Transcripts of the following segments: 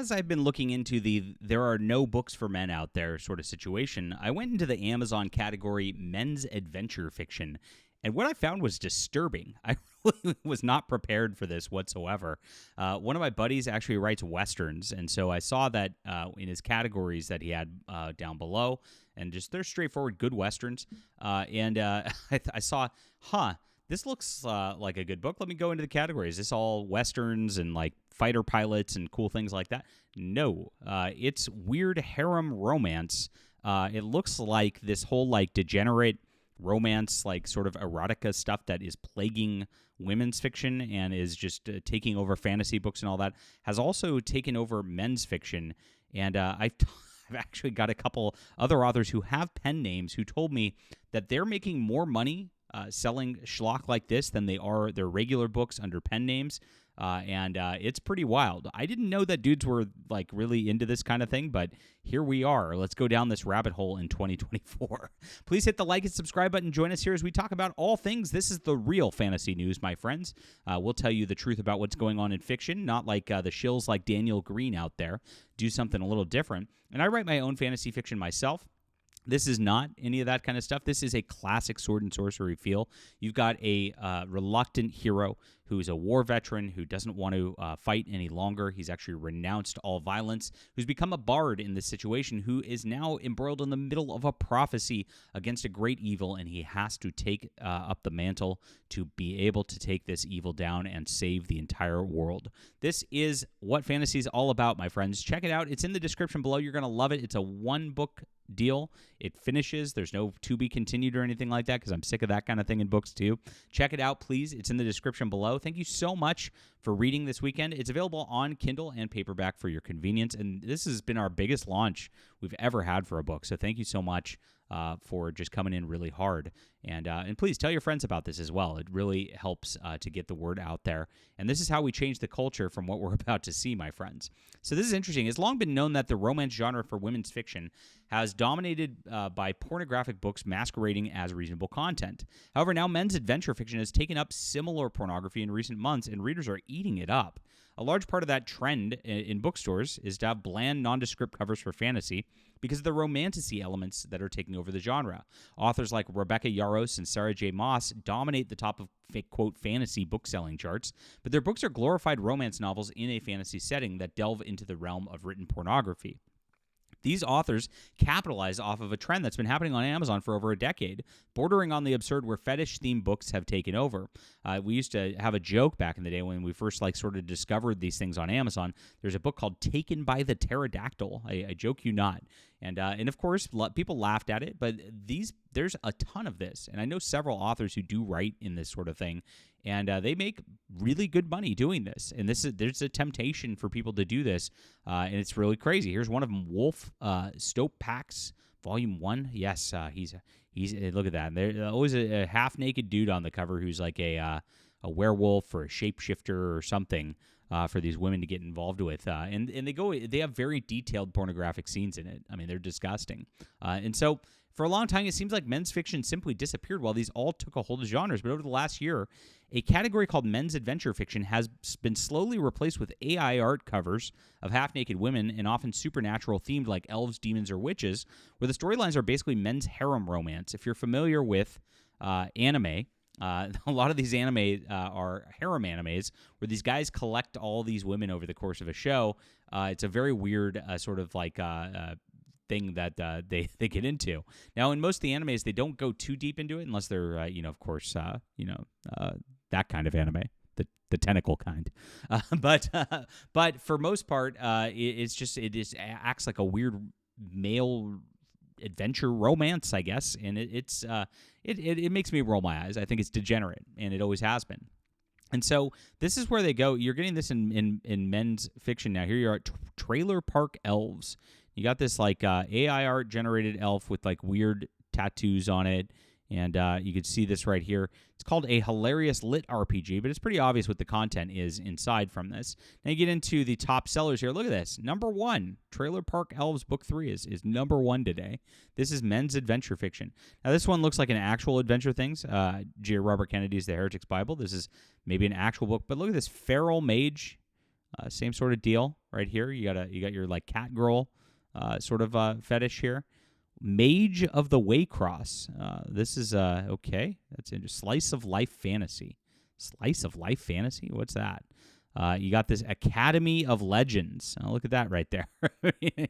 as I've been looking into the there are no books for men out there sort of situation, I went into the Amazon category men's adventure fiction. And what I found was disturbing. I really was not prepared for this whatsoever. One of my buddies actually writes Westerns, and so I saw that in his categories that he had down below, and just they're straightforward good Westerns. I saw, this looks like a good book. Let me go into the categories. Is this all Westerns and like fighter pilots and cool things like that? No, it's weird harem romance. It looks like this whole like degenerate romance, like sort of erotica stuff that is plaguing women's fiction and is just taking over fantasy books and all that, has also taken over men's fiction. And I've actually got a couple other authors who have pen names who told me that they're making more money selling schlock like this than they are their regular books under pen names. And it's pretty wild. I didn't know that dudes were like really into this kind of thing, but here we are. Let's go down this rabbit hole in 2024. Please hit the like and subscribe button. Join us here as we talk about all things. This is the real fantasy news, my friends. We'll tell you the truth about what's going on in fiction, not like the shills like Daniel Green out there. Do something a little different. And I write my own fantasy fiction myself. This is not any of that kind of stuff. This is a classic sword and sorcery feel. You've got a reluctant hero who's a war veteran who doesn't want to fight any longer. He's actually renounced all violence, who's become a bard in this situation, who is now embroiled in the middle of a prophecy against a great evil, and he has to take up the mantle to be able to take this evil down and save the entire world. This is what fantasy is all about, my friends. Check it out. It's in the description below. You're going to love it. It's a one-book deal. It finishes. There's no to be continued or anything like that because I'm sick of that kind of thing in books too. Check it out, please. It's in the description below. Thank you so much for reading this weekend. It's available on Kindle and paperback for your convenience, and this has been our biggest launch we've ever had for a book. So thank you so much for just coming in really hard. And please tell your friends about this as well. It really helps to get the word out there. And this is how we change the culture from what we're about to see, my friends. So this is interesting. It's long been known that the romance genre for women's fiction has dominated by pornographic books masquerading as reasonable content. However, now men's adventure fiction has taken up similar pornography in recent months, and readers are eating it up. A large part of that trend in bookstores is to have bland, nondescript covers for fantasy because of the romantasy elements that are taking over the genre. Authors like Rebecca Yarros and Sarah J. Maas dominate the top of, quote, fantasy book-selling charts, but their books are glorified romance novels in a fantasy setting that delve into the realm of written pornography. These authors capitalize off of a trend that's been happening on Amazon for over a decade, bordering on the absurd where fetish-themed books have taken over. We used to have a joke back in the day when we first sort of discovered these things on Amazon. There's a book called Taken by the Pterodactyl. I joke you not. And of course, people laughed at it, but there's a ton of this. And I know several authors who do write in this sort of thing, and they make really good money doing this. And there's a temptation for people to do this, and it's really crazy. Here's one of them, Wolf Stopepax, Volume 1. Yes, he's look at that. And there's always a half-naked dude on the cover who's like a werewolf or a shapeshifter or something. For these women to get involved with, and they have very detailed pornographic scenes in it. I mean, they're disgusting, and so for a long time it seems like men's fiction simply disappeared while these all took a hold of genres. But over the last year, a category called men's adventure fiction has been slowly replaced with AI art covers of half-naked women and often supernatural themed like elves, demons, or witches, where the storylines are basically men's harem romance. If you're familiar with anime. A lot of these anime are harem animes where these guys collect all these women over the course of a show. It's a very weird sort of like thing that they get into. Now, in most of the animes, they don't go too deep into it unless they're, of course, that kind of anime. The tentacle kind, but for most part, it acts like a weird male adventure romance, I guess, and it makes me roll my eyes. I think it's degenerate, and it always has been. And so this is where they go. You're getting this in men's fiction now. Here you are at Trailer Park Elves. You got this like AI art generated elf with like weird tattoos on it. And you can see this right here. It's called a hilarious lit RPG, but it's pretty obvious what the content is inside from this. Now you get into the top sellers here. Look at this. Number 1, Trailer Park Elves Book 3 is number 1 today. This is men's adventure fiction. Now this one looks like an actual adventure things. J. Robert Kennedy's The Heretic's Bible. This is maybe an actual book, but look at this feral mage Same sort of deal right here. You got your like cat girl sort of fetish here. Mage of the Waycross. This is okay. That's interesting. Slice of life fantasy. Slice of life fantasy. What's that? You got this Academy of Legends. Oh, look at that right there.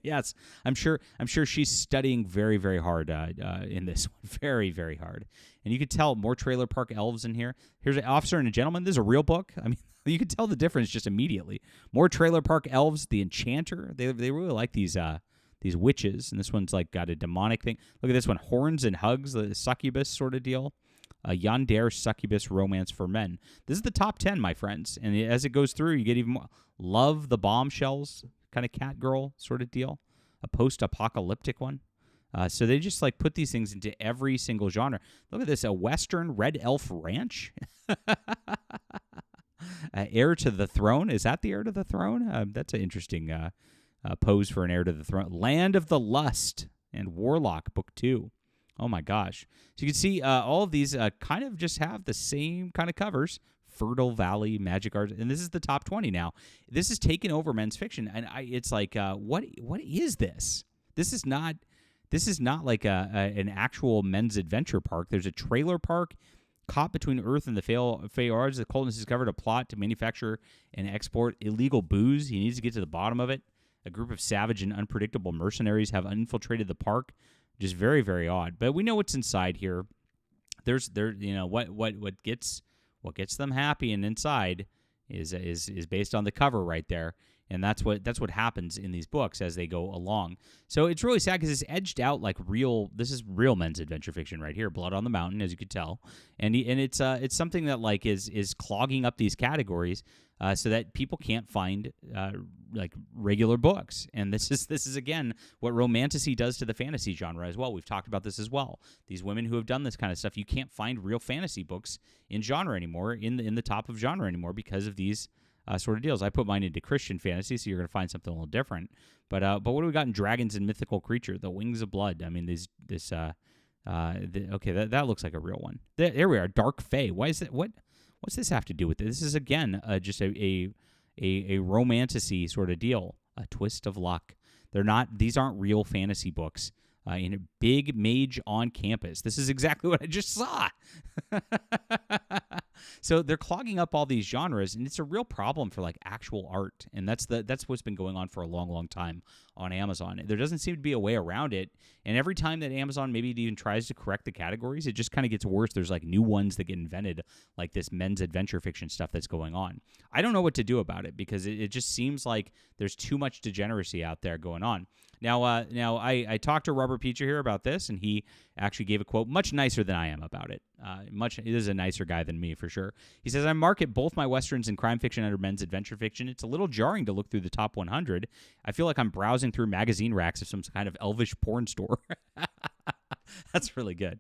Yes, I'm sure she's studying very, very hard in this one. Very, very hard. And you could tell more Trailer Park Elves in here. Here's an Officer and a Gentleman. This is a real book. I mean, you could tell the difference just immediately. More Trailer Park Elves. The Enchanter. They really like these witches, and this one's like got a demonic thing. Look at this one. Horns and Hugs. The succubus sort of deal. Yandere Succubus Romance for Men. This is the top 10, my friends. And as it goes through, you get even more. Love the Bombshells, kind of cat girl sort of deal. A post-apocalyptic one. So they just like put these things into every single genre. Look at this, a Western Red Elf Ranch. Heir to the Throne. Is that the Heir to the Throne? That's an interesting pose for an Heir to the Throne. Land of the Lust and Warlock, Book 2. Oh, my gosh. So you can see all of these kind of just have the same kind of covers. Fertile Valley, Magic Arts. And this is the top 20 now. This is taken over men's fiction. And it's like, what is this? This is not like an actual men's adventure park. There's a trailer park caught between Earth and the Feyards. The Coldness discovered a plot to manufacture and export illegal booze. He needs to get to the bottom of it. A group of savage and unpredictable mercenaries have infiltrated the park. Just very, very odd. But we know what's inside here. There's what gets them happy and inside is based on the cover right there. And that's what happens in these books as they go along. So it's really sad because it's edged out like real. This is real men's adventure fiction right here. Blood on the Mountain, as you could tell, and it's something that like is clogging up these categories so that people can't find like regular books. And this is again what romantasy does to the fantasy genre as well. We've talked about this as well. These women who have done this kind of stuff, you can't find real fantasy books in genre anymore, in the top of genre anymore because of these. Sort of deals. I put mine into Christian fantasy, so you're going to find something a little different. But what do we got in Dragons and Mythical Creature? The Wings of Blood. I mean, that looks like a real one. There we are. Dark Fae. Why is that? What's this have to do with it? This is again just a romantasy sort of deal. A twist of luck. These aren't real fantasy books. In a big mage on campus. This is exactly what I just saw. So they're clogging up all these genres, and it's a real problem for like actual art. And that's what's been going on for a long, long time on Amazon. There doesn't seem to be a way around it. And every time that Amazon maybe even tries to correct the categories, it just kind of gets worse. There's like new ones that get invented, like this men's adventure fiction stuff that's going on. I don't know what to do about it because it just seems like there's too much degeneracy out there going on. Now I talked to Robert Peacher here about this, and he actually gave a quote much nicer than I am about it. He is a nicer guy than me, for sure. He says, I market both my Westerns and crime fiction under men's adventure fiction. It's a little jarring to look through the top 100. I feel like I'm browsing through magazine racks of some kind of elvish porn store. That's really good.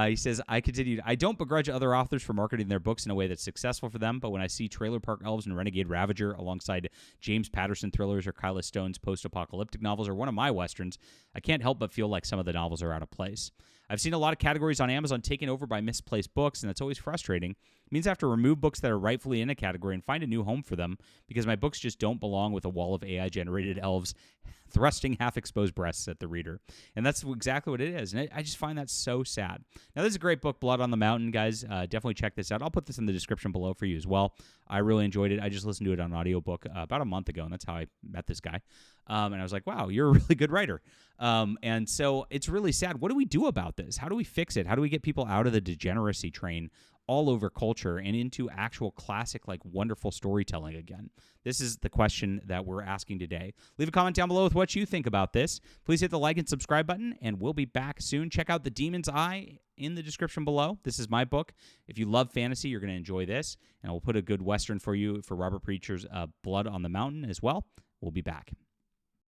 He says, I continued, I don't begrudge other authors for marketing their books in a way that's successful for them, but when I see Trailer Park Elves and Renegade Ravager alongside James Patterson thrillers or Kyla Stone's post-apocalyptic novels or one of my Westerns, I can't help but feel like some of the novels are out of place. I've seen a lot of categories on Amazon taken over by misplaced books, and that's always frustrating. It means I have to remove books that are rightfully in a category and find a new home for them because my books just don't belong with a wall of AI-generated elves thrusting half-exposed breasts at the reader. And that's exactly what it is. And I just find that so sad. Now, this is a great book, Blood on the Mountain, guys. Definitely check this out. I'll put this in the description below for you as well. I really enjoyed it. I just listened to it on audiobook about a month ago, and that's how I met this guy. And I was like, wow, you're a really good writer. And so it's really sad. What do we do about this? How do we fix it? How do we get people out of the degeneracy train all over culture and into actual classic, like, wonderful storytelling again? This is the question that we're asking today. Leave a comment down below with what you think about this. Please hit the like and subscribe button, and we'll be back soon. Check out The Demon's Eye in the description below. This is my book. If you love fantasy, you're going to enjoy this, and we'll put a good Western for you for Robert Preacher's Blood on the Mountain as well. We'll be back.